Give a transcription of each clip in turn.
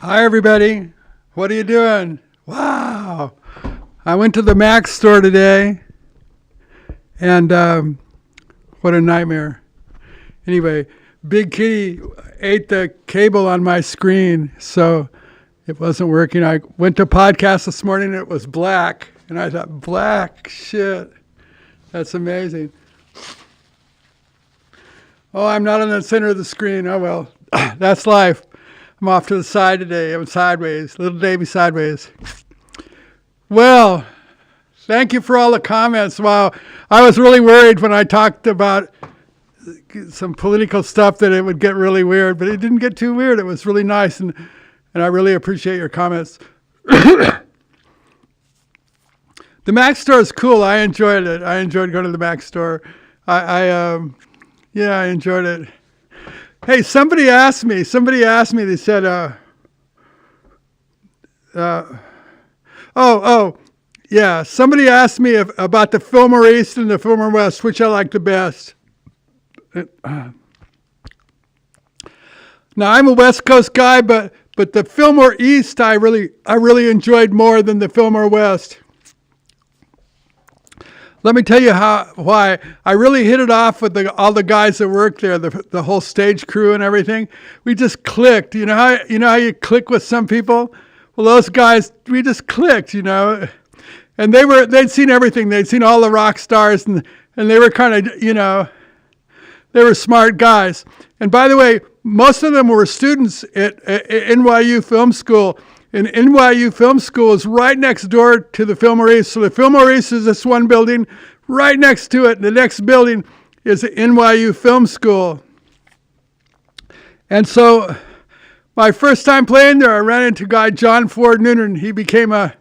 Hi, everybody. What are you doing? Wow. I went to the Mac store today, and what a nightmare. Anyway, Big Kitty ate the cable on my screen, so it wasn't working. I went to podcast this morning, and it was black, and I thought, black, shit. That's amazing. Oh, I'm not in the center of the screen. Oh, well, that's life. I'm off to the side today. I'm sideways, little Davy sideways. Well, thank you for all the comments. Wow, I was really worried when I talked about some political stuff that it would get really weird, but it didn't get too weird. It was really nice, and I really appreciate your comments. The Mac store is cool. I enjoyed it. I enjoyed going to the Mac store. I enjoyed it. Hey, somebody asked me, they said, somebody asked me about the Fillmore East and the Fillmore West, which I like the best. Now, I'm a West Coast guy, but the Fillmore East I really enjoyed more than the Fillmore West. Let me tell you why. I really hit it off with all the guys that work there, the whole stage crew and everything. We just clicked. You know how you click with some people? Well, those guys, we just clicked, and they'd seen everything. They'd seen all the rock stars, and they were kind of, they were smart guys. And by the way, most of them were students at NYU Film School. And NYU Film School is right next door to the Fillmore East. So the Fillmore East is this one building. Right next to it, the next building is the NYU Film School. And so my first time playing there, I ran into a guy, John Ford Noonan. He became a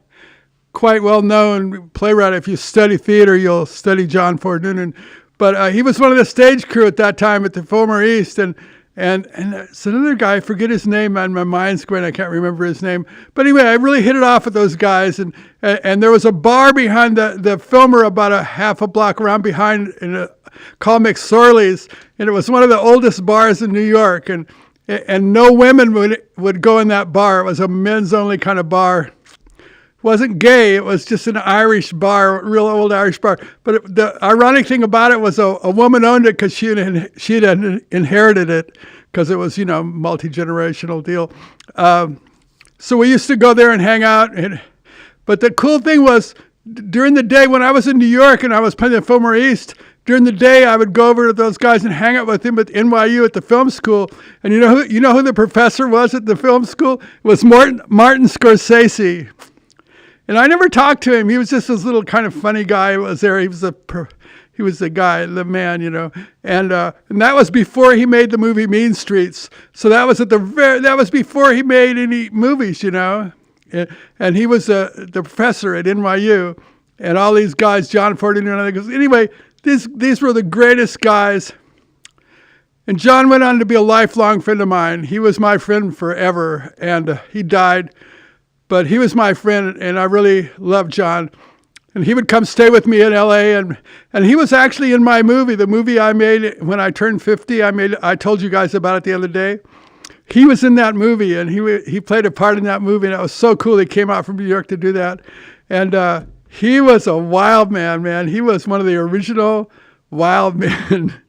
quite well-known playwright. If you study theater, you'll study John Ford Noonan. But he was one of the stage crew at that time at the Fillmore East. And it's another guy, I forget his name, and my mind's going, I can't remember his name. But anyway, I really hit it off with those guys. And there was a bar behind the Fillmore about a half a block around behind called McSorley's. And it was one of the oldest bars in New York. And no women would go in that bar. It was a men's only kind of bar. It wasn't gay. It was just an Irish bar, real old Irish bar. But the ironic thing about it was a woman owned it because she had inherited it because it was, multi-generational deal. So we used to go there and hang out. But the cool thing was during the day when I was in New York and I was playing the Fillmore East, during the day I would go over to those guys and hang out with them at NYU at the film school. And you know who the professor was at the film school? It was Martin Scorsese. And I never talked to him. He was just this little kind of funny guy who was there. He was the guy, the man, And that was before he made the movie Mean Streets. So that was that was before he made any movies, And he was the professor at NYU. And all these guys, John Ford and other guys. Anyway, these were the greatest guys. And John went on to be a lifelong friend of mine. He was my friend forever, and he died. But he was my friend, and I really loved John. And he would come stay with me in L.A., and he was actually in my movie, the movie I made when I turned 50. I told you guys about it the other day. He was in that movie, and he played a part in that movie, and it was so cool. He came out from New York to do that. And he was a wild man. He was one of the original wild men.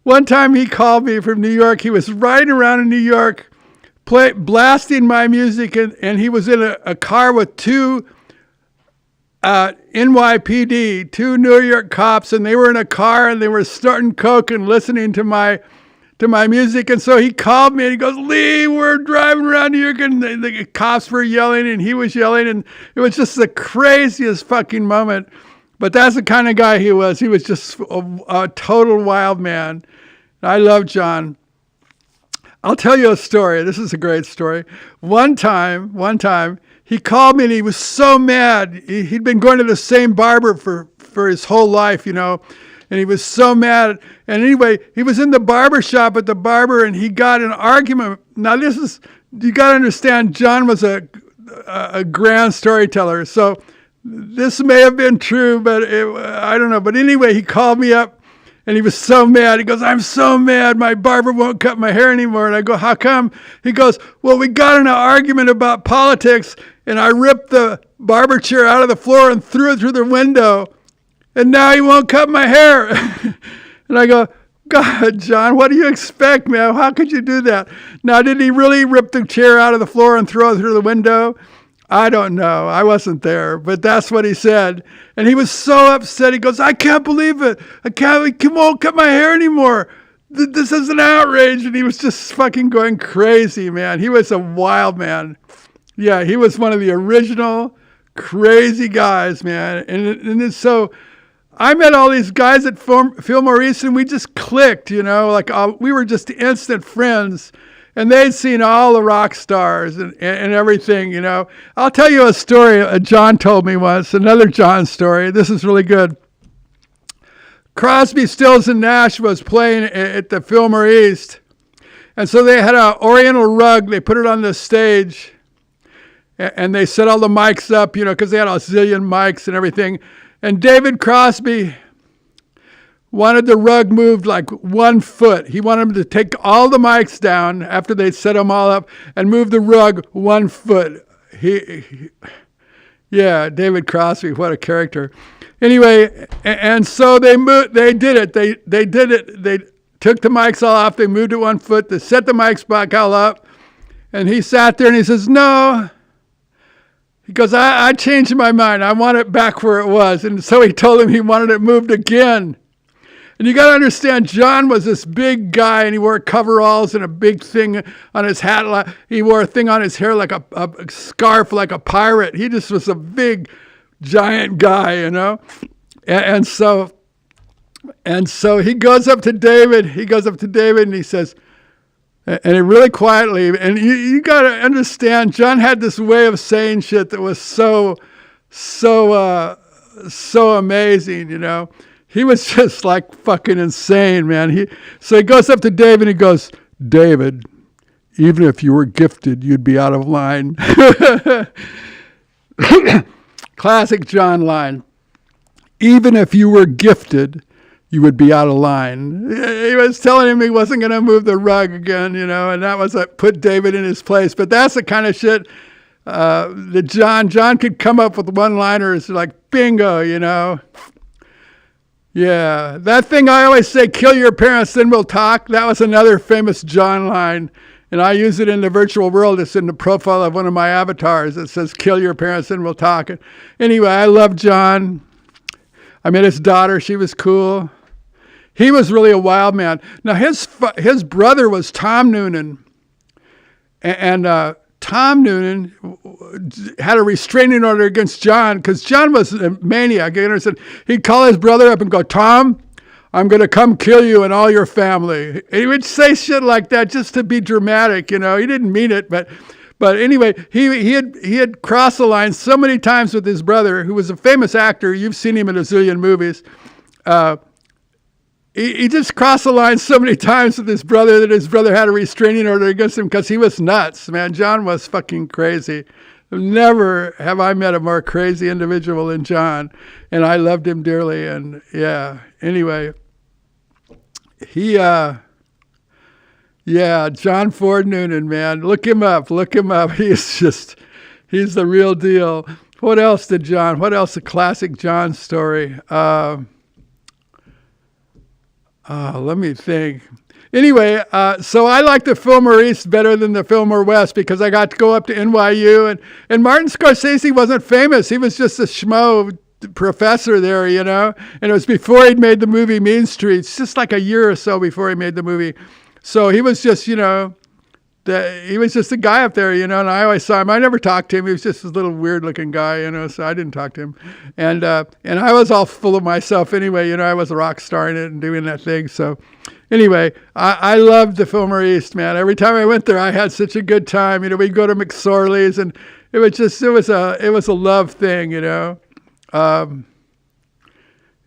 One time he called me from New York. He was riding around in New York, blasting my music, and he was in a car with two NYPD, two New York cops, and they were in a car and they were snorting coke and listening to my music. And so he called me and he goes, "Lee, we're driving around New York," and the cops were yelling and he was yelling, and it was just the craziest fucking moment. But that's the kind of guy he was. He was just a total wild man. I love John. I'll tell you a story. This is a great story. One time, he called me and he was so mad. He'd been going to the same barber for his whole life, and he was so mad. And anyway, he was in the barber shop at the barber, and he got an argument. Now, you got to understand, John was a grand storyteller. So this may have been true, but I don't know. But anyway, he called me up And he was so mad. He goes, I'm so mad. My barber won't cut my hair anymore. And I go, how come? He goes, well, we got in an argument about politics, and I ripped the barber chair out of the floor and threw it through the window. And now he won't cut my hair. And I go, God, John, what do you expect, man? How could you do that? Now, did he really rip the chair out of the floor and throw it through the window? I don't know. I wasn't there, but that's what he said. And he was so upset. He goes, I can't believe it. He won't cut my hair anymore. This is an outrage. And he was just fucking going crazy, man. He was a wild man. Yeah, he was one of the original crazy guys, man. And so I met all these guys at Fillmore East, and we just clicked, you know, like we were just instant friends. And they'd seen all the rock stars and everything, you know. I'll tell you a story John told me once, another John story. This is really good. Crosby, Stills, and Nash was playing at the Fillmore East. And so they had an oriental rug. They put it on the stage. And they set all the mics up, you know, because they had a zillion mics and everything. And David Crosby wanted the rug moved like 1 foot. He wanted them to take all the mics down after they set them all up and move the rug 1 foot. Yeah, David Crosby, what a character. Anyway, and so they did it. They did it. They took the mics all off. They moved it 1 foot. They set the mics back all up. And he sat there and he says, no. He goes, I changed my mind. I want it back where it was. And so he told him he wanted it moved again. And you got to understand, John was this big guy, and he wore coveralls and a big thing on his hat. He wore a thing on his hair like a scarf, like a pirate. He just was a big, giant guy, you know. And so he goes up to David. And he says, and he really quietly, and you got to understand, John had this way of saying shit that was so amazing, you know. He was just like fucking insane, man. So he goes up to David and he goes, David, even if you were gifted, you'd be out of line. Classic John line. Even if you were gifted, you would be out of line. He was telling him he wasn't going to move the rug again, you know, and that was what put David in his place. But that's the kind of shit that John could come up with one-liners like bingo, you know. Yeah, that thing I always say, kill your parents, then we'll talk. That was another famous John line. And I use it in the virtual world. It's in the profile of one of my avatars. It says, kill your parents, then we'll talk. Anyway, I love John. I met his daughter. She was cool. He was really a wild man. Now, his brother was Tom Noonan. And Tom Noonan had a restraining order against John because John was a maniac. He'd call his brother up and go, Tom, I'm going to come kill you and all your family. And he would say shit like that just to be dramatic, you know. He didn't mean it, but anyway, he had crossed the line so many times with his brother, who was a famous actor. You've seen him in a zillion movies. He just crossed the line so many times with his brother that his brother had a restraining order against him because he was nuts, man. John was fucking crazy. Never have I met a more crazy individual than John, and I loved him dearly. And yeah, anyway, John Ford Noonan, man, look him up. He's the real deal. What else a classic John story? Let me think. Anyway, so I like the Fillmore East better than the Fillmore West because I got to go up to NYU. And Martin Scorsese wasn't famous. He was just a schmo professor there, you know. And it was before he'd made the movie Mean Streets, just like a year or so before he made the movie. So he was just, you know, he was just a guy up there, you know, and I always saw him. I never talked to him. He was just this little weird-looking guy, you know, so I didn't talk to him. And I was all full of myself anyway, you know. I was a rock star in it and doing that thing. So anyway, I loved the Fillmore East, man. Every time I went there, I had such a good time. You know, we'd go to McSorley's, and it was a love thing, you know.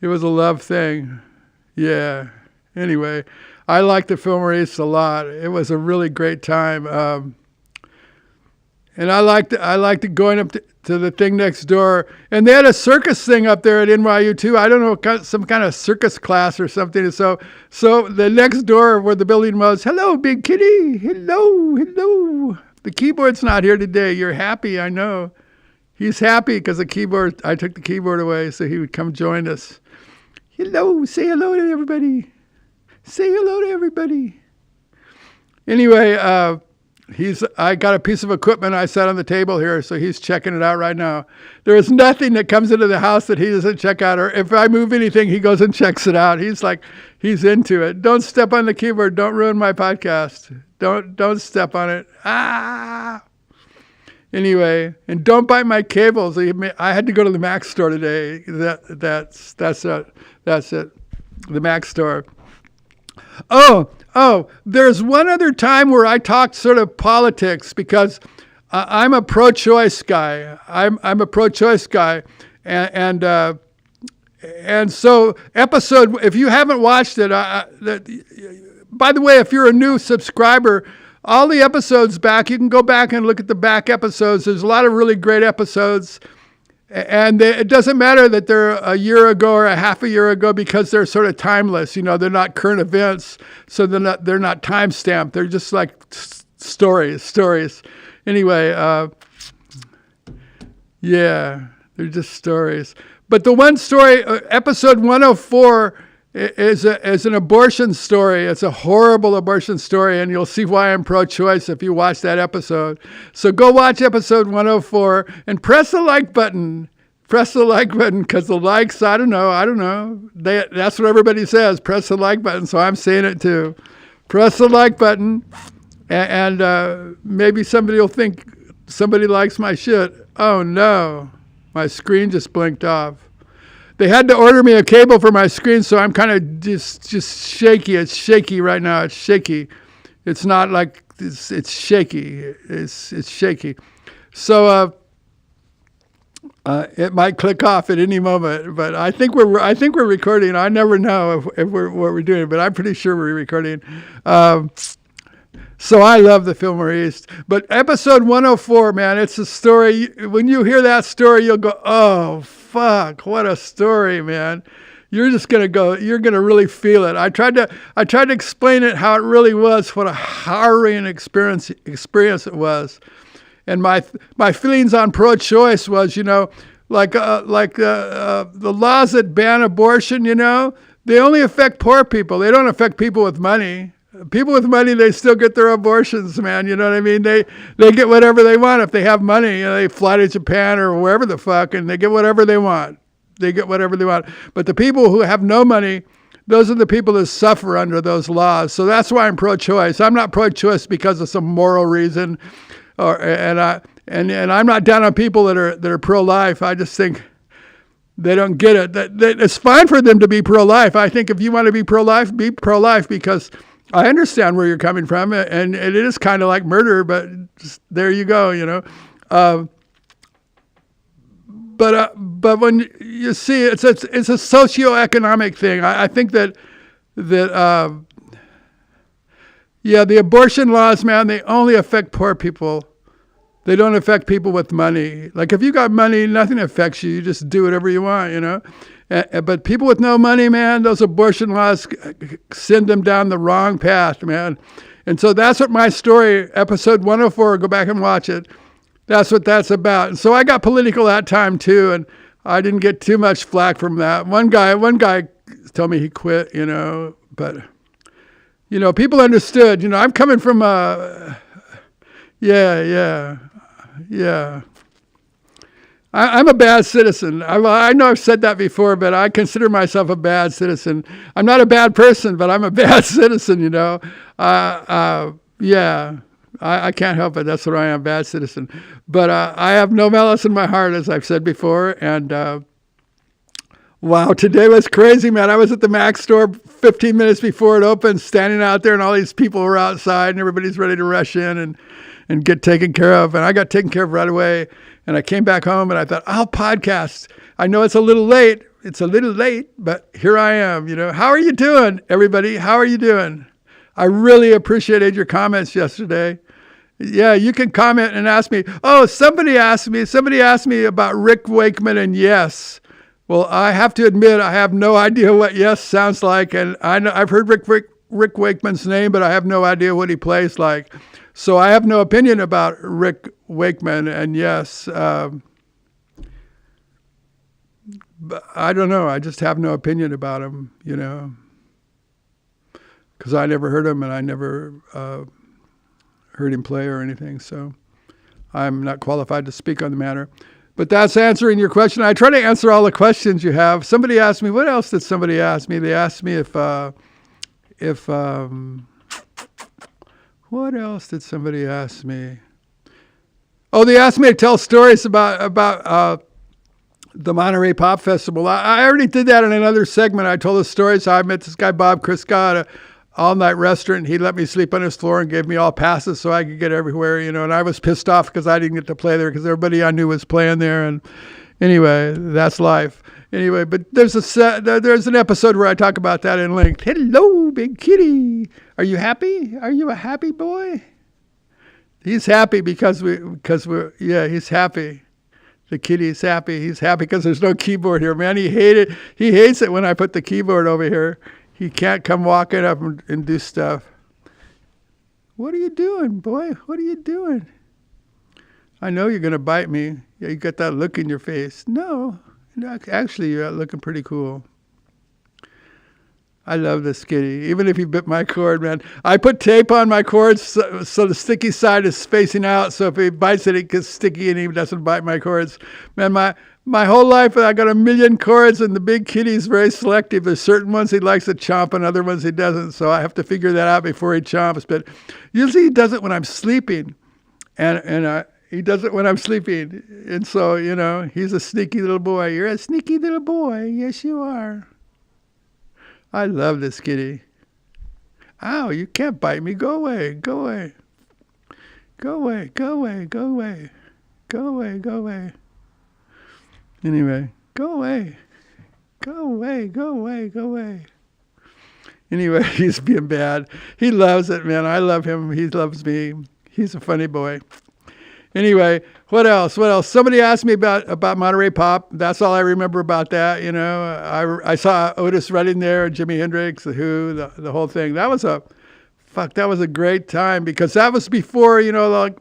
It was a love thing. Yeah. Anyway, I liked the Fillmore East a lot. It was a really great time. And I liked going up to the thing next door. And they had a circus thing up there at NYU too. I don't know, some kind of circus class or something. So the next door where the building was, hello, big kitty. Hello, hello. The keyboard's not here today. You're happy, I know. He's happy because I took the keyboard away so he would come join us. Hello, say hello to everybody. Say hello to everybody. Anyway, I got a piece of equipment I set on the table here, so he's checking it out right now. There is nothing that comes into the house that he doesn't check out, or if I move anything, he goes and checks it out. He's into it. Don't step on the keyboard. Don't ruin my podcast. Don't step on it. Anyway, and don't bite my cables. I had to go to the Mac store today. That's it. The Mac store. Oh, there's one other time where I talked sort of politics because I'm a pro-choice guy. I'm a pro-choice guy, and so if you haven't watched it, by the way, if you're a new subscriber, all the episodes back, you can go back and look at the back episodes. There's a lot of really great episodes. And it doesn't matter that they're a year ago or a half a year ago because they're sort of timeless. They're not current events, so they're not time stamped. They're just like stories. Anyway, yeah, they're just stories. But the one story, episode 104, is an abortion story. It's a horrible abortion story, and you'll see why I'm pro-choice if you watch that episode. So go watch episode 104 and press the like button. Press the like button because the likes, I don't know. That's what everybody says. Press the like button, so I'm saying it too. Press the like button, and maybe somebody will think somebody likes my shit. Oh no, my screen just blinked off. They had to order me a cable for my screen, so I'm kind of just shaky. It's shaky right now. It's shaky. It's not like it's shaky. It's shaky. So it might click off at any moment. But I think we're recording. I never know if what we're doing, but I'm pretty sure we're recording. So I love the Fillmore East. But episode 104, man, it's a story. When you hear that story, you'll go, oh, fuck, what a story, man. You're going to really feel it. I tried to explain it how it really was, what a harrowing experience it was. And my feelings on pro-choice was, like the laws that ban abortion, they only affect poor people. They don't affect people with money. People with money, they still get their abortions, man. You know what I mean? They get whatever they want. If they have money, they fly to Japan or wherever the fuck, and they get whatever they want. But the people who have no money, those are the people that suffer under those laws. So that's why I'm pro-choice. I'm not pro-choice because of some moral reason, and I'm not down on people that are pro-life. I just think they don't get it. That it's fine for them to be pro-life. I think if you want to be pro-life because I understand where you're coming from, and it is kind of like murder, but just, there you go, But when you see it's a socioeconomic thing. I think that the abortion laws, man, they only affect poor people. They don't affect people with money. Like if you got money, nothing affects you. You just do whatever you want, But people with no money, man, those abortion laws send them down the wrong path, man. And so that's what my story, episode 104, go back and watch it. That's what that's about. And so I got political that time too, and I didn't get too much flack from that. One guy told me he quit, but people understood. I'm coming from I'm a bad citizen. I know I've said that before, but I consider myself a bad citizen. I'm not a bad person, but I'm a bad citizen, I can't help it. That's what I am, bad citizen. But I have no malice in my heart, as I've said before. And wow, today was crazy, man. I was at the Mac store 15 minutes before it opened, standing out there, and all these people were outside, and everybody's ready to rush in and get taken care of. And I got taken care of right away. And I came back home and I thought, I'll podcast. I know it's a little late. But here I am, How are you doing, everybody? How are you doing? I really appreciated your comments yesterday. Yeah, you can comment and ask me. Oh, somebody asked me about Rick Wakeman and Yes. Well, I have to admit, I have no idea what Yes sounds like, and I've heard Rick Wakeman's name, but I have no idea what he plays like. So I have no opinion about Rick Wakeman and Yes. I don't know. I just have no opinion about him, because I never heard him and I never heard him play or anything. So I'm not qualified to speak on the matter. But that's answering your question. I try to answer all the questions you have. Somebody asked me, what else did somebody ask me? They asked me what else did somebody ask me? Oh, they asked me to tell stories about the Monterey Pop Festival. I already did that in another segment. I told the stories how I met this guy, Bob Kriska, at a all-night restaurant. He let me sleep on his floor and gave me all passes so I could get everywhere, and I was pissed off because I didn't get to play there because everybody I knew was playing there. And anyway, that's life. Anyway, but there's an episode where I talk about that in length. Hello, big kitty. Are you happy? Are you a happy boy? He's happy because he's happy. The kitty's happy. He's happy because there's no keyboard here, man. He hates it when I put the keyboard over here. He can't come walking up and do stuff. What are you doing, boy? What are you doing? I know you're going to bite me. Yeah, you got that look in your face. No, actually, you're looking pretty cool. I love this kitty. Even if he bit my cord, man. I put tape on my cords so the sticky side is spacing out. So if he bites it, it gets sticky and he doesn't bite my cords. Man, my whole life, I got 1 million cords, and the big kitty's very selective. There's certain ones he likes to chomp and other ones he doesn't. So I have to figure that out before he chomps. But usually he does it when I'm sleeping. And he does it when I'm sleeping. And so, he's a sneaky little boy. You're a sneaky little boy. Yes, you are. I love this kitty. Ow, you can't bite me. Go away. Go away. Go away. Go away. Go away. Go away. Go away. Anyway, go away. Go away. Go away. Go away. Anyway, he's being bad. He loves it, man. I love him. He loves me. He's a funny boy. Anyway, what else? Somebody asked me about Monterey Pop. That's all I remember about that. I saw Otis Redding there, Jimi Hendrix, The Who, the whole thing. That was a great time because that was before, there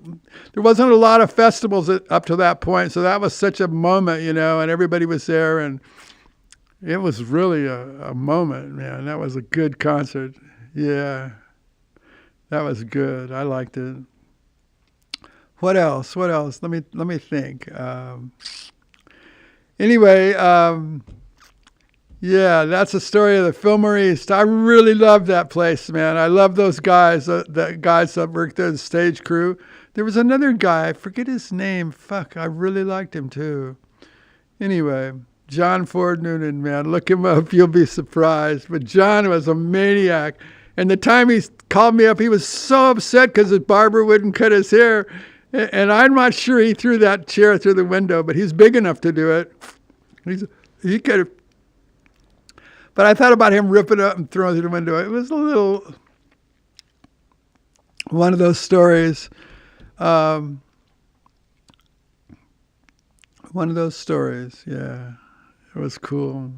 wasn't a lot of festivals up to that point. So that was such a moment, and everybody was there, and it was really a moment, man. That was a good concert. Yeah, that was good. I liked it. What else? Let me think. Anyway, yeah, that's the story of the Fillmore East. I really love that place, man. I love those guys, the guys that worked there, the stage crew. There was another guy, I forget his name. I really liked him too. Anyway, John Ford Noonan, man, look him up. You'll be surprised. But John was a maniac. And the time he called me up, he was so upset because his barber wouldn't cut his hair. And I'm not sure he threw that chair through the window, but he's big enough to do it. He could have. But I thought about him ripping it up and throwing it through the window. It was a little, one of those stories. One of those stories, yeah. It was cool.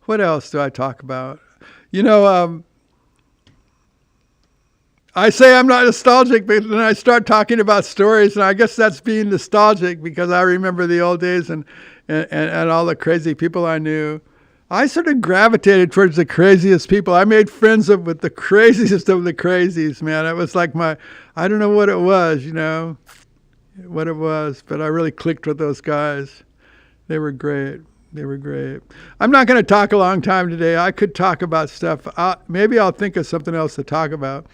What else do I talk about? I say I'm not nostalgic, but then I start talking about stories, and I guess that's being nostalgic because I remember the old days and all the crazy people I knew. I sort of gravitated towards the craziest people. I made friends with the craziest of the crazies, man. It was like I don't know what it was, what it was, but I really clicked with those guys. They were great. I'm not going to talk a long time today. I could talk about stuff. Maybe I'll think of something else to talk about.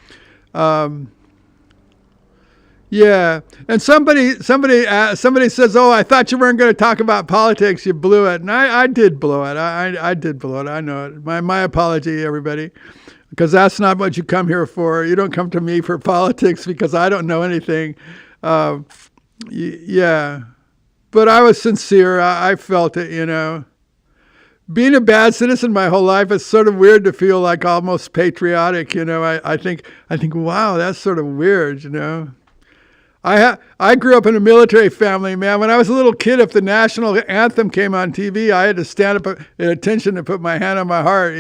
Yeah, and somebody says, "Oh, I thought you weren't going to talk about politics. You blew it." And I did blow it. I did blow it. I know it. My apology, everybody, because that's not what you come here for. You don't come to me for politics because I don't know anything. Yeah, but I was sincere. I felt it. Being a bad citizen my whole life, it's sort of weird to feel like almost patriotic. I think, wow, that's sort of weird. I grew up in a military family, man. When I was a little kid, if the national anthem came on TV, I had to stand up at attention and put my hand on my heart,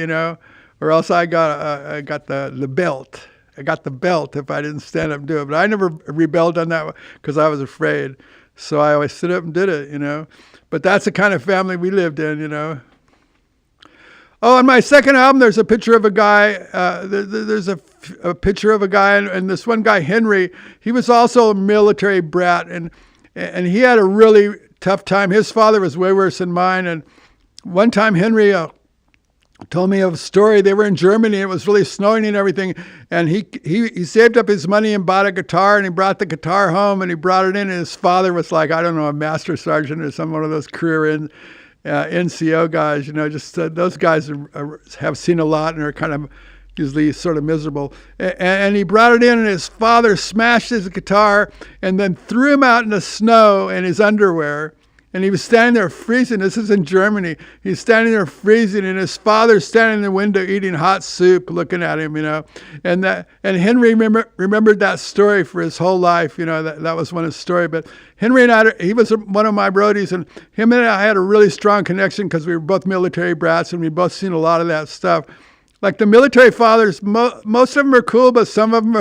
or else I got the belt. I got the belt if I didn't stand up and do it. But I never rebelled on that because I was afraid. So I always stood up and did it, But that's the kind of family we lived in. Oh, on my second album, there's a picture of a guy. There's a picture of a guy, and this one guy, Henry, he was also a military brat, and he had a really tough time. His father was way worse than mine, and one time Henry told me of a story. They were in Germany, and it was really snowing and everything, and he saved up his money and bought a guitar, and he brought the guitar home, and he brought it in, and his father was like, I don't know, a master sergeant or some one of those career NCO guys, just those guys have seen a lot and are kind of usually sort of miserable. And he brought it in, and his father smashed his guitar and then threw him out in the snow in his underwear. And he was standing there freezing. This is in Germany. He's standing there freezing, and his father's standing in the window eating hot soup, looking at him, And Henry remembered that story for his whole life. That was one of his story. But Henry and I, he was one of my roadies, and him and I had a really strong connection because we were both military brats, and we both seen a lot of that stuff. Like the military fathers, most of them are cool, but some of them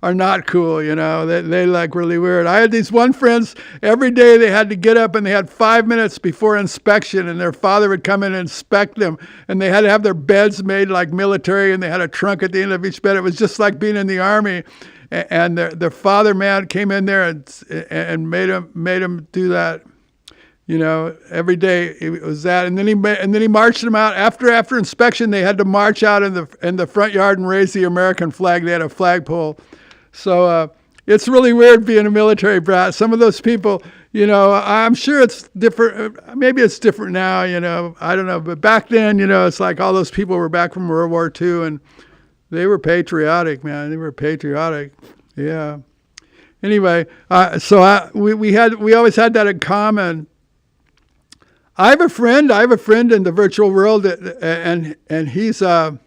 are not cool, They like really weird. I had these one friends, every day they had to get up and they had 5 minutes before inspection, and their father would come in and inspect them, and they had to have their beds made like military, and they had a trunk at the end of each bed. It was just like being in the Army, and their father, man, came in there and made them do that. Every day it was that, and then he marched them out after inspection. They had to march out in the front yard and raise the American flag. They had a flagpole, so it's really weird being a military brat. Some of those people, I'm sure it's different. Maybe it's different now, I don't know, but back then, it's like all those people were back from World War II, and they were patriotic, man. They were patriotic, yeah. Anyway, so we always had that in common. I have a friend in the virtual world, and he's a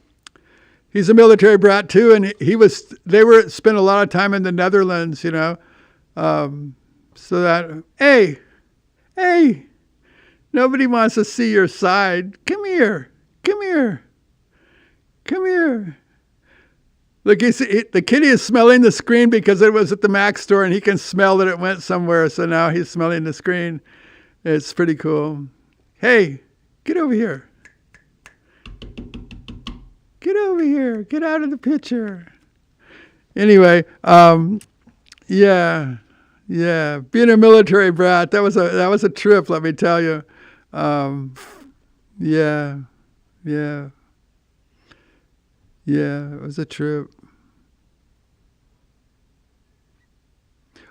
military brat too, and they spent a lot of time in the Netherlands, so that hey, nobody wants to see your side. Come here. Look, the kitty is smelling the screen because it was at the Mac store, and he can smell that it went somewhere, so now he's smelling the screen. It's pretty cool. Hey, get over here. Get over here. Get out of the picture. Anyway, yeah. Being a military brat, that was a trip, let me tell you. Yeah, it was a trip.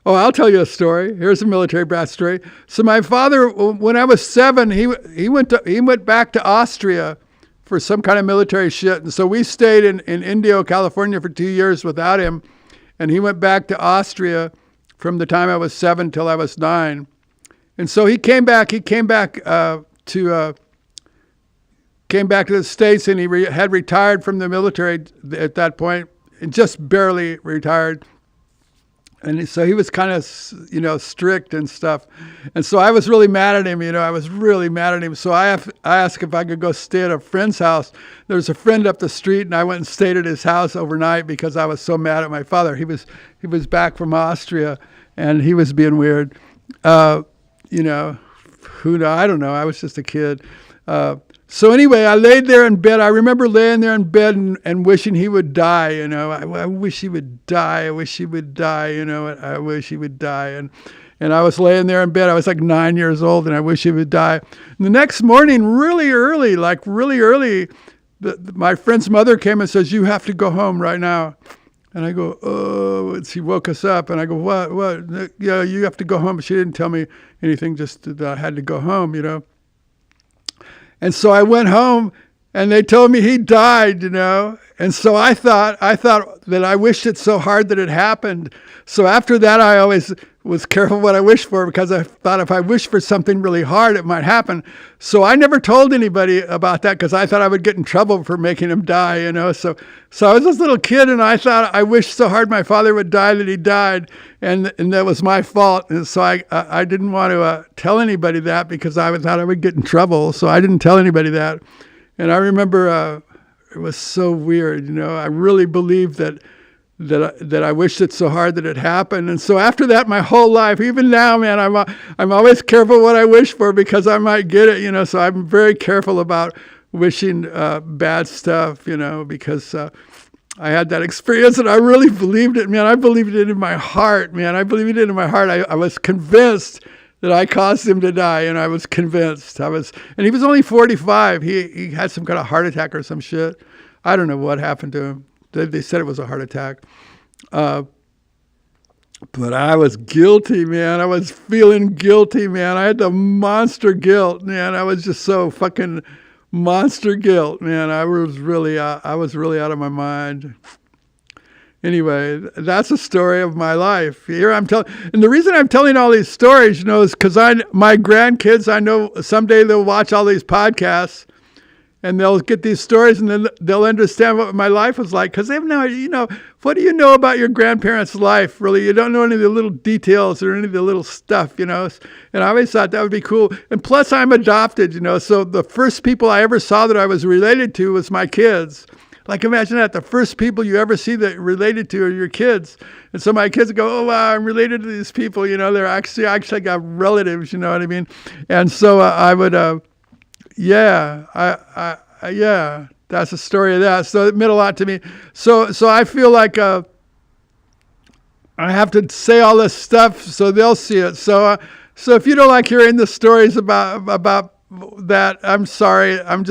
Oh, I'll tell you a story. Here's a military brat story. So my father, when I was 7, he went back to Austria for some kind of military shit. And so we stayed in Indio, California for 2 years without him. And he went back to Austria from the time I was 7 till I was 9. And so he came back to the States, and he had retired from the military at that point, and just barely retired. And so he was kind of, strict and stuff. And so I was really mad at him, I was really mad at him. So I asked if I could go stay at a friend's house. There was a friend up the street, and I went and stayed at his house overnight because I was so mad at my father. He was back from Austria, and he was being weird. I don't know. I was just a kid. So anyway, I laid there in bed. I remember laying there in bed and wishing he would die. I wish he would die. I wish he would die. I wish he would die. And I was laying there in bed. I was like 9 years old, and I wish he would die. And the next morning, really early, my friend's mother came and says, "You have to go home right now." And I go, "Oh," she woke us up, and I go, "What? Yeah, you have to go home." She didn't tell me anything, just that I had to go home, And so I went home, and they told me he died, And so I thought that I wished it so hard that it happened. So after that, I always was careful what I wished for, because I thought if I wished for something really hard, it might happen. So I never told anybody about that, because I thought I would get in trouble for making him die, you know. So I was this little kid, and I thought I wished so hard my father would die that he died, and that was my fault. And so I didn't want to tell anybody that, because I thought I would get in trouble. So I didn't tell anybody that. And I remember it was so weird, you know. I really believed that I wished it so hard that it happened. And so after that, my whole life, even now, man, I'm always careful what I wish for, because I might get it, you know. So I'm very careful about wishing bad stuff, you know, because I had that experience and I really believed it, man. I believed it in my heart, man. I believed it in my heart. I was convinced that I caused him to die, and I was convinced. And he was only 45. He had some kind of heart attack or some shit. I don't know what happened to him. They said it was a heart attack. But I was guilty, man. I was feeling guilty, man. I had the monster guilt, man. I was just so fucking monster guilt, man. I was really out of my mind. Anyway, that's a story of my life. Here I'm telling, and the reason I'm telling all these stories, you know, is because my grandkids, I know someday they'll watch all these podcasts, and they'll get these stories, and then they'll understand what my life was like. Because they have no idea, you know, what do you know about your grandparents' life, really? You don't know any of the little details or any of the little stuff, you know. And I always thought that would be cool. And plus, I'm adopted, you know. So the first people I ever saw that I was related to was my kids. Like, imagine that. The first people you ever see that you're related to are your kids. And so my kids go, oh, wow, I'm related to these people. You know, they're actually got relatives, you know what I mean? And so I would... yeah, that's the story of that. So it meant a lot to me. So I feel like I have to say all this stuff so they'll see it. So if you don't like hearing the stories about that, I'm sorry. I'm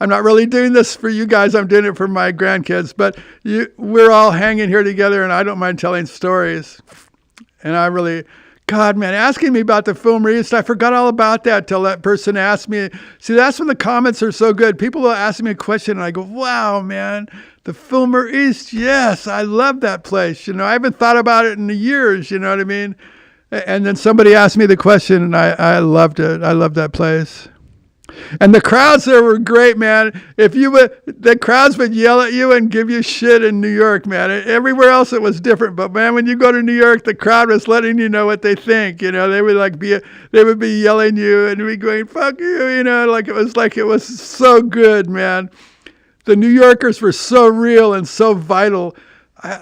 not really doing this for you guys. I'm doing it for my grandkids. But we're all hanging here together, and I don't mind telling stories. And I really... God, man, asking me about the Fillmore East, I forgot all about that till that person asked me. See, that's when the comments are so good. People will ask me a question, and I go, wow, man, the Fillmore East, yes, I love that place. You know, I haven't thought about it in years, you know what I mean? And then somebody asked me the question, and I loved it. I loved that place. And the crowds there were great, man. The crowds would yell at you and give you shit in New York, man. Everywhere else it was different, but man, when you go to New York, the crowd was letting you know what they think. You know, they would be yelling you and be going, "Fuck you," you know, like it was so good, man. The New Yorkers were so real and so vital.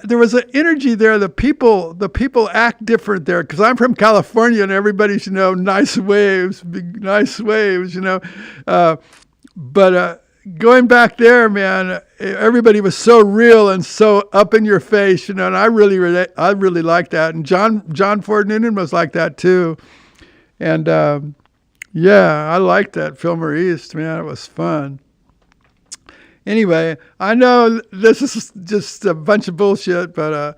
There was an energy there. The people act different there, because I'm from California and everybody's, you know, nice waves, big nice waves, you know. But going back there, man, everybody was so real and so up in your face, you know. And I really liked that. And John Ford Noonan was like that too. And yeah, I liked that Fillmore East, man. It was fun. Anyway, I know this is just a bunch of bullshit, but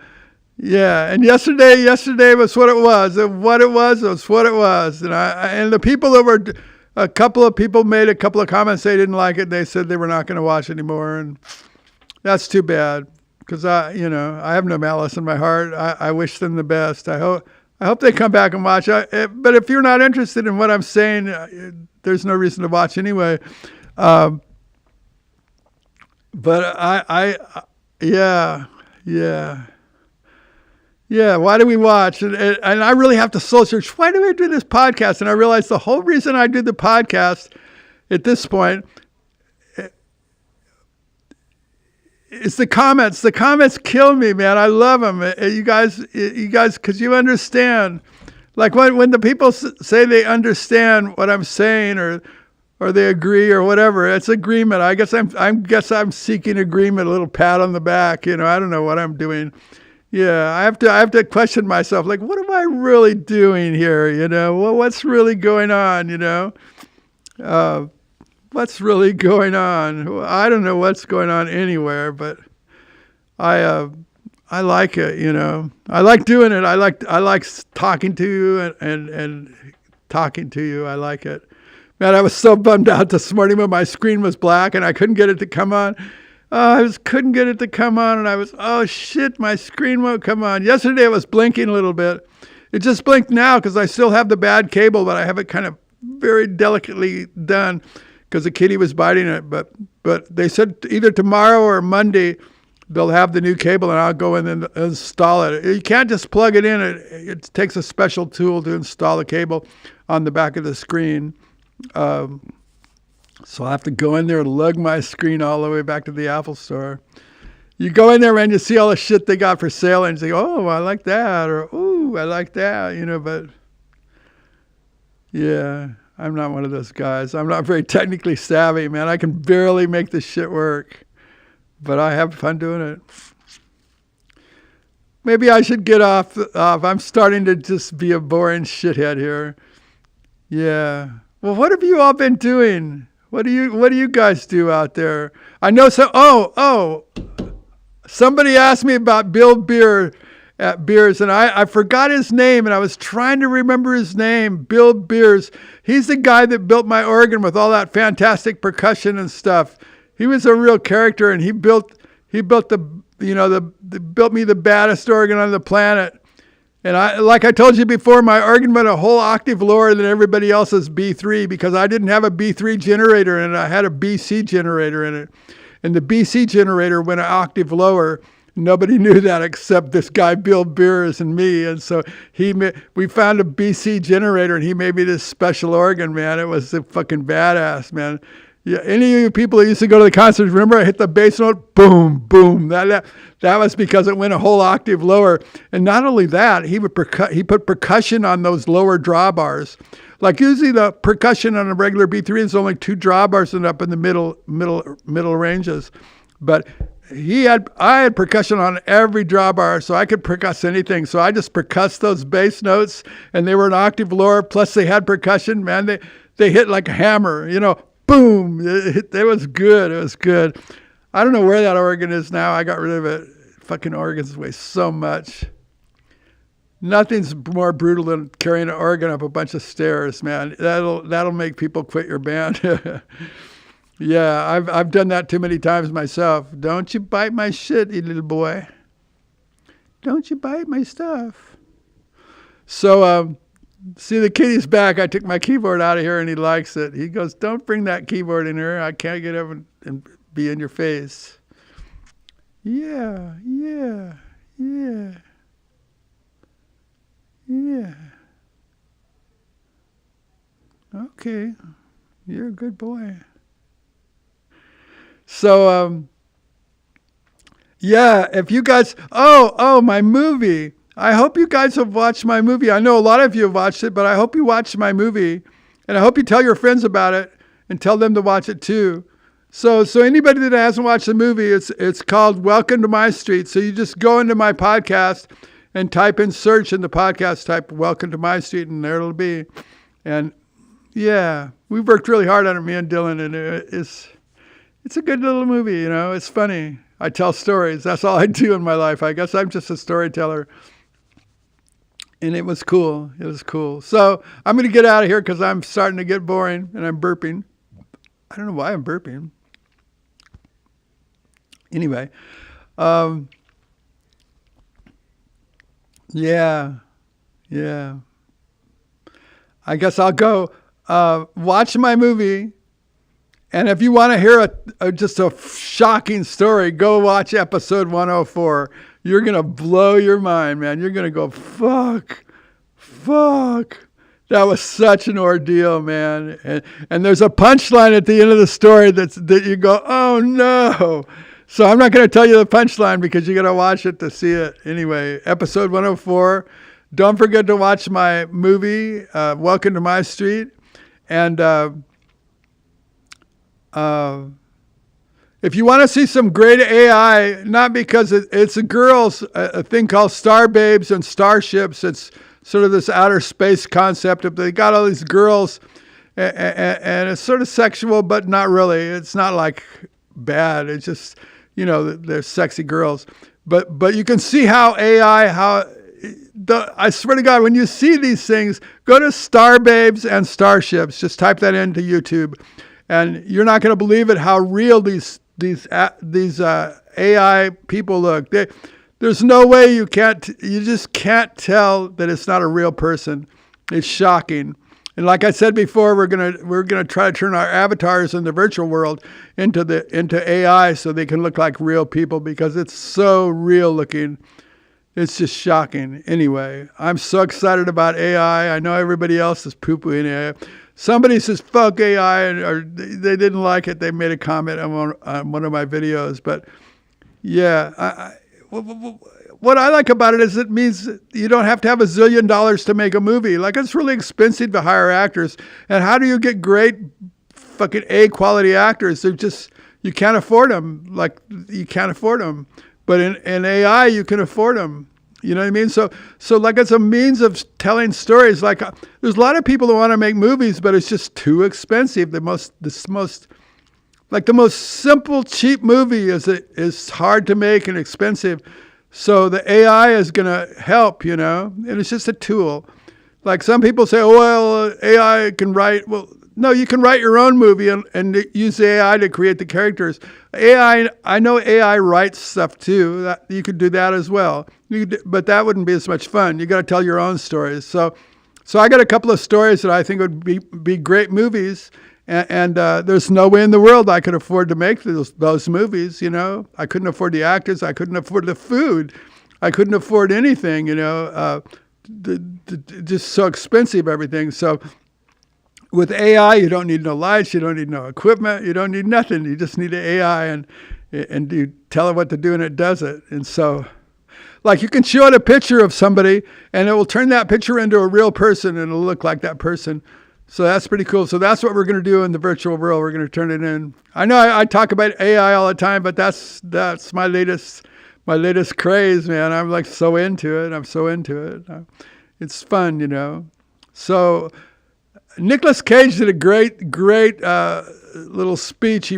yeah. And yesterday was what it was. And what it was what it was. And the people that were, a couple of people made a couple of comments. They didn't like it. They said they were not going to watch anymore, and that's too bad, because I have no malice in my heart. I wish them the best. I hope they come back and watch. But if you're not interested in what I'm saying, there's no reason to watch anyway. But yeah. Why do we watch? And I really have to soul search. Why do I do this podcast? And I realized the whole reason I do the podcast at this point is the comments. The comments kill me, man. I love them. You guys, because you understand. Like when the people say they understand what I'm saying, or they agree or whatever. It's agreement. I guess I'm seeking agreement, a little pat on the back. You know, I don't know what I'm doing. Yeah, I have to question myself. Like, what am I really doing here? You know, well, what's really going on? You know, what's really going on? I don't know what's going on anywhere, but I like it. You know, I like doing it. I like talking to you and talking to you. I like it. Man, I was so bummed out this morning when my screen was black and I couldn't get it to come on. Couldn't get it to come on, and I was, oh shit, my screen won't come on. Yesterday it was blinking a little bit, It just blinked now because I still have the bad cable, but I have it kind of very delicately done because the kitty was biting it. But they said either tomorrow or Monday they'll have the new cable, and I'll go in and install it. You can't just plug it in. It takes a special tool to install the cable on the back of the screen. So I'll have to go in there and lug my screen all the way back to the Apple store. You go in there and you see all the shit they got for sale and you say, oh, I like that, or, ooh, I like that, but yeah, I'm not one of those guys. I'm not very technically savvy, man. I can barely make this shit work, but I have fun doing it. Maybe I should get off. I'm starting to just be a boring shithead here. Yeah. Well, what have you all been doing? What do you guys do out there? I know somebody asked me about Bill Beer at Beers, and I forgot his name, and I was trying to remember his name. Bill Beers. He's the guy that built my organ with all that fantastic percussion and stuff. He was a real character, and he built built me the baddest organ on the planet. And like I told you before, my organ went a whole octave lower than everybody else's B3 because I didn't have a B3 generator in it. I had a BC generator in it. And the BC generator went an octave lower. Nobody knew that except this guy, Bill Beers, and me. And so we found a BC generator, and he made me this special organ, man. It was a fucking badass, man. Yeah, any of you people that used to go to the concerts, remember I hit the bass note, boom, boom. That was because it went a whole octave lower. And not only that, he put percussion on those lower drawbars. Like usually the percussion on a regular B3 is only 2 drawbars and up in the middle ranges. But I had percussion on every drawbar, so I could percuss anything. So I just percussed those bass notes, and they were an octave lower. Plus they had percussion, man. They hit like a hammer, boom. It was good. It was good. I don't know where that organ is now. I got rid of it. Fucking organs weigh so much. Nothing's more brutal than carrying an organ up a bunch of stairs, man. That'll make people quit your band. Yeah, I've done that too many times myself. Don't you bite my shit, you little boy. Don't you bite my stuff. So, see, the kitty's back. I took my keyboard out of here, and he likes it. He goes, don't bring that keyboard in here. I can't get up and be in your face. Yeah. Okay. You're a good boy. So, yeah, if you guys, my movie. I hope you guys have watched my movie. I know a lot of you have watched it, but I hope you watched my movie. And I hope you tell your friends about it and tell them to watch it too. So anybody that hasn't watched the movie, it's called Welcome to My Street. So you just go into my podcast and type in search in the podcast, type Welcome to My Street, and there it'll be. And yeah, we've worked really hard on it, me and Dylan, and it's a good little movie, it's funny. I tell stories. That's all I do in my life. I guess I'm just a storyteller. And it was cool. It was cool. So I'm going to get out of here because I'm starting to get boring and I'm burping. I don't know why I'm burping. Anyway. Yeah. I guess I'll go watch my movie. And if you want to hear just a shocking story, go watch episode 104. You're going to blow your mind, man. You're going to go, fuck. That was such an ordeal, man. And there's a punchline at the end of the story that you go, oh, no. So I'm not going to tell you the punchline because you got to watch it to see it. Anyway, episode 104. Don't forget to watch my movie, Welcome to My Street. And if you want to see some great AI, not because it's a thing called Star Babes and Starships. It's sort of this outer space concept. They got all these girls, and it's sort of sexual, but not really. It's not like bad. It's just, they're sexy girls. But you can see how AI, I swear to God, when you see these things, go to Star Babes and Starships. Just type that into YouTube. And you're not going to believe it how real these AI people look. there's no way you just can't tell that it's not a real person. It's shocking. And like I said before, we're gonna try to turn our avatars in the virtual world into AI so they can look like real people because it's so real looking. It's just shocking. Anyway, I'm so excited about AI. I know everybody else is poo-pooing AI. Somebody says fuck AI, or they didn't like it. They made a comment on one of my videos. But yeah, what I like about it is it means you don't have to have $1 zillion to make a movie. Like, it's really expensive to hire actors. And how do you get great fucking A quality actors? You can't afford them. Like, you can't afford them. But in AI, you can afford them. You know what I mean? So like, it's a means of telling stories. Like, there's a lot of people that want to make movies, but it's just too expensive. The most simple, cheap movie is hard to make and expensive. So the AI is going to help, and it's just a tool. Like, some people say, oh, well, AI can write. Well, no, you can write your own movie and use AI to create the characters. I know AI writes stuff too. You could do that as well. But that wouldn't be as much fun. You got to tell your own stories. So I got a couple of stories that I think would be great movies. And there's no way in the world I could afford to make those movies, I couldn't afford the actors. I couldn't afford the food. I couldn't afford anything, just so expensive, everything. So with AI, you don't need no lights. You don't need no equipment. You don't need nothing. You just need an AI and you tell it what to do and it does it. And so, like, you can show it a picture of somebody and it will turn that picture into a real person and it'll look like that person. So that's pretty cool. So that's what we're going to do in the virtual world. We're going to turn it in. I know I talk about AI all the time, but that's my latest craze, man. I'm like so into it. I'm so into it. It's fun, So Nicolas Cage did a great little speech. He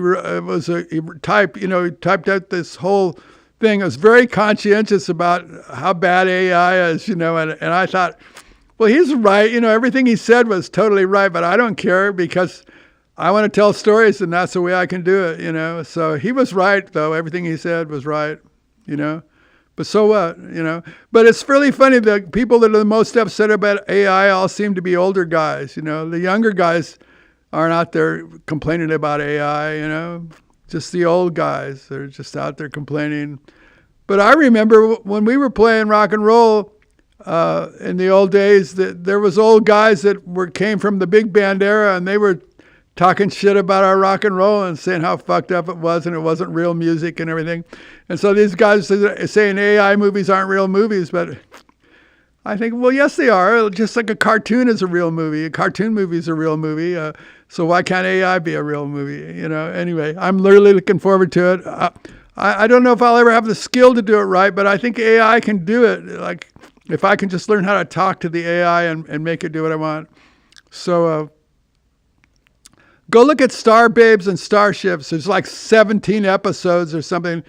typed out this whole thing. It was very conscientious about how bad AI is, and I thought, well, he's right. Everything he said was totally right, but I don't care because I want to tell stories and that's the way I can do it, So he was right, though. Everything he said was right, But so what, But it's really funny. The people that are the most upset about AI all seem to be older guys, The younger guys aren't out there complaining about AI, Just the old guys. They're just out there complaining. But I remember when we were playing rock and roll, in the old days, that there was old guys that came from the big band era, and they were talking shit about our rock and roll and saying how fucked up it was and it wasn't real music and everything. And so these guys are saying AI movies aren't real movies, but I think, well, yes, they are. Just like a cartoon is a real movie. A cartoon movie is a real movie. So why can't AI be a real movie? Anyway, I'm literally looking forward to it. I don't know if I'll ever have the skill to do it right, but I think AI can do it. Like, if I can just learn how to talk to the AI and make it do what I want. So go look at Star Babes and Starships. There's like 17 episodes or something.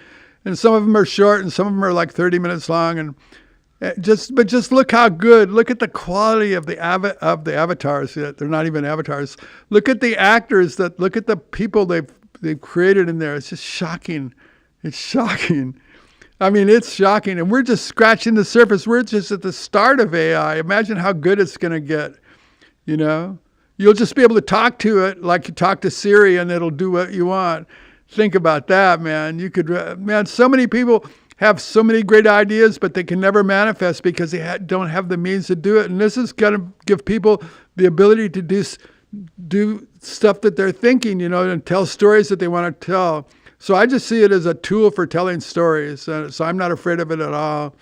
And some of them are short and some of them are like 30 minutes long. And just look how good. Look at the quality of the avatars. They're not even avatars. Look at the actors. Look at the people they've created in there. It's just shocking. It's shocking. I mean, it's shocking. And we're just scratching the surface. We're just at the start of AI. Imagine how good it's going to get, You'll just be able to talk to it like you talk to Siri and it'll do what you want. Think about that, man. So many people have so many great ideas, but they can never manifest because they don't have the means to do it. And this is going to give people the ability to do stuff that they're thinking, and tell stories that they want to tell. So I just see it as a tool for telling stories. So I'm not afraid of it at all.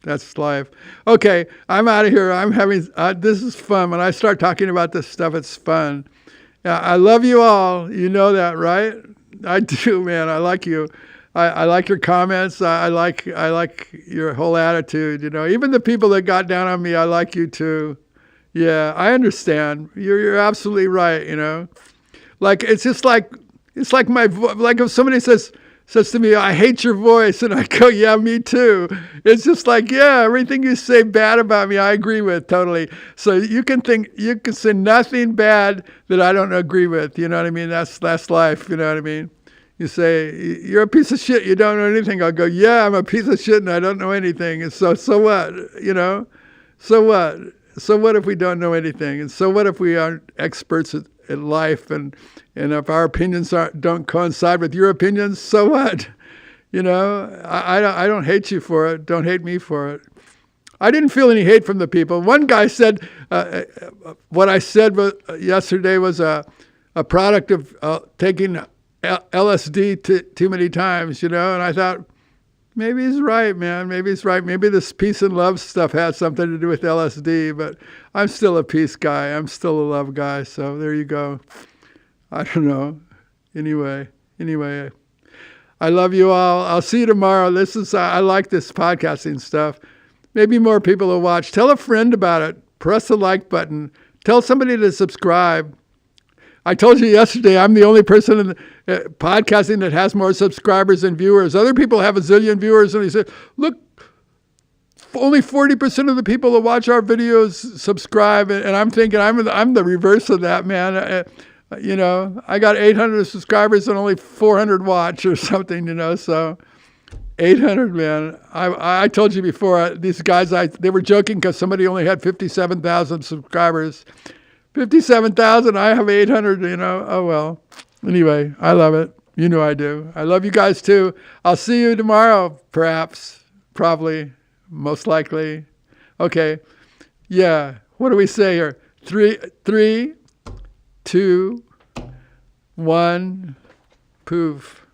That's life. Okay, I'm out of here. I'm having, this is fun. When I start talking about this stuff, it's fun. Yeah, I love you all. You know that, right? I do, man. I like you. I like your comments. I like your whole attitude. Even the people that got down on me, I like you too. Yeah, I understand. You're absolutely right. Like, it's just like like if somebody says to me, I hate your voice, and I go, yeah, me too. It's just like, yeah, everything you say bad about me, I agree with totally. So you can say nothing bad that I don't agree with. You know what I mean? That's life. You know what I mean? You say, you're a piece of shit, you don't know anything. I'll go, yeah, I'm a piece of shit and I don't know anything. And so what? So what? So what if we don't know anything? And so what if we aren't experts at life? And if our opinions don't coincide with your opinions, so what? I don't hate you for it. Don't hate me for it. I didn't feel any hate from the people. One guy said, what I said yesterday was a product of taking LSD too many times, and I thought, maybe he's right, man. Maybe he's right. Maybe this peace and love stuff has something to do with LSD, but I'm still a peace guy. I'm still a love guy. So there you go. I don't know. Anyway, I love you all. I'll see you tomorrow. I like this podcasting stuff. Maybe more people will watch. Tell a friend about it. Press the like button. Tell somebody to subscribe. I told you yesterday, I'm the only person in podcasting that has more subscribers than viewers. Other people have a zillion viewers, and he said, look, only 40% of the people that watch our videos subscribe. And I'm thinking, I'm the reverse of that, man. I got 800 subscribers and only 400 watch or something, so 800, man. I told you before, these guys, they were joking because somebody only had 57,000 subscribers. 57,000, I have 800, oh well. Anyway, I love it. I do. I love you guys too. I'll see you tomorrow, perhaps, probably, most likely. Okay. Yeah. What do we say here? 3, 2, 1, poof.